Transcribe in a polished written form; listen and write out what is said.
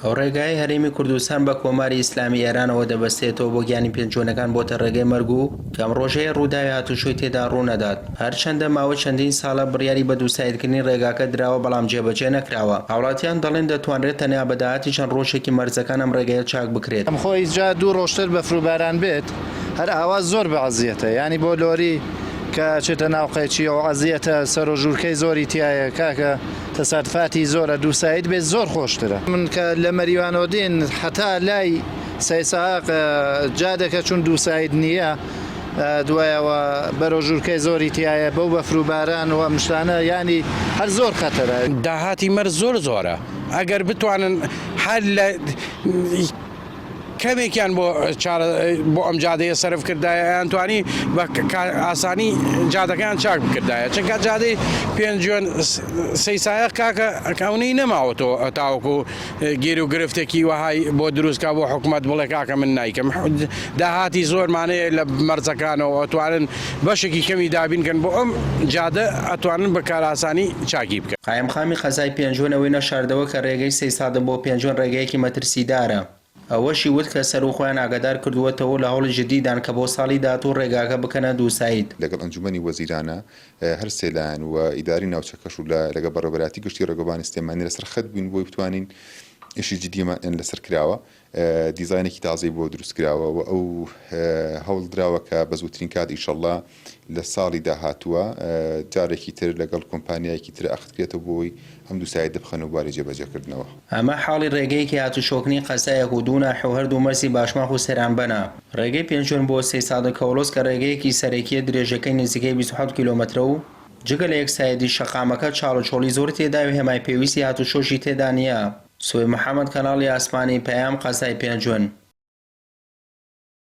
ئەو ڕێگای هەرێمی کوردستان بە کۆماری ئیسلامی ئێرانەوە دەبەستێتەوە بۆ گیانی پێنجۆنەکان بۆتە ڕێگەی مەرگ و کەم ڕۆژەیە ڕووداوی هاتووشۆی تێدا ڕوونەدات. هەرچەندە ماوە چەندین ساڵە بڕیاری بە دووسایدکردنی ڕێگاکە دراوە بەڵام جێبەجێ نەکراوە. هاوڵاتیان دەڵێن دەتوانرێت تەنیا بەداهاتی چەند ڕۆژێکی مەرجەکان ئەم ڕێگەیە چاک بکرێت. ئەم خۆی جا دوو ڕۆژتر بە فروباران بێت هەر ئاوا زۆر بەعزیەتە، ینی بۆ لۆری کە چێتە ناوقەیەکی و عزیەتە سەر و ژوورکەی زۆری تایە کاکە تەسادفاتی زۆرە دووسایت بێت زۆر خۆشترە. من کە لە مەریوانەوە دێن حتا لای سەیساق جادەکە چون دووسایت نییە دوایەوە بەرەو ژوورکەی زۆری تایە بەو بە فروباران و مشتانە ینی هەر زۆر خەتەرە. داهاتی مەرج زۆرە ئەگەر بتوانن هەر لە کەمێکیان بۆ ئەم جادەیە سەرف کردایە ئەیانتوانی بە ئاسانی جادەکەیان چاک بکردایە، چونکە جادەی پێنجۆن سەیسایە کاکە ئەکەونەی نەماوەتەوە تاوەکو گیر و گرفتێکی وەهای بۆ دروستکە بۆ حکوومەت بڵێ کاکە من نایکەم. داهاتی زۆرمانەیە لە مەرجەکانەوە ئەتوانن بەشێکی کەمی دابینکەن بۆ ئەم جادە ئەتوانن بە کاراسانی چاکی بکەن. قایمخامی خەزای پێنجۆنەوەی نەشاردەوە کە ڕێگەی سەی سادە بۆ پێنجۆن ڕێگەیەکی مەترسیدارە. ئەوەشی وت کە سەر و خۆیان ئاگادار کردووەتەوە لە هەوڵی جدیدان کە بۆ ساڵی داهاتوو ڕێگاکە بکەنە دووسایت. لەگەڵ ئەنجومەنی وەزیرانە هەر سێلایەن و ئیداری ناوچەکەش و لەگە بەڕێوەبەراتی گشتی ڕێگەبانی سلێمانی لەسەر خەت بووین بۆی بتوانین ئیشی جدیمان لەسەر کراوە، دیزاینێکی تازەی بۆ دروست کراوە و ئەو هەوڵ دراوە کە بە زووترین کات ئیشەڵڵا لە ساڵی داهاتووە جارێکی تر لەگەڵ کۆمپانیایەکی تر ئەختکرێتەوە بۆی ئەم دووسایت بخەن و بواری جێبەجێکردنەوە. ئەمە حاڵی ڕێگەیەکی هاتوشۆکنی قەسایەک و دوو ناحێ و هەردوو مەرسی باشماخ و سەرانبەنە. ڕێگەی پێنجۆن بۆ سەی سادە کەوڵۆس کە ڕێگەیەکی سەرەکیە درێژەکەی نزیکەی 27 کیلۆمەترە و جگە لە یەکسایەتی شەقامەکە چاڵەچۆڵی زۆر تێدا و هێمای پێویستی هاتوشۆشی تێدا نییە. سوێ محەممەد کەناڵی ئاسمانی پەیام قەسای پێنجۆن.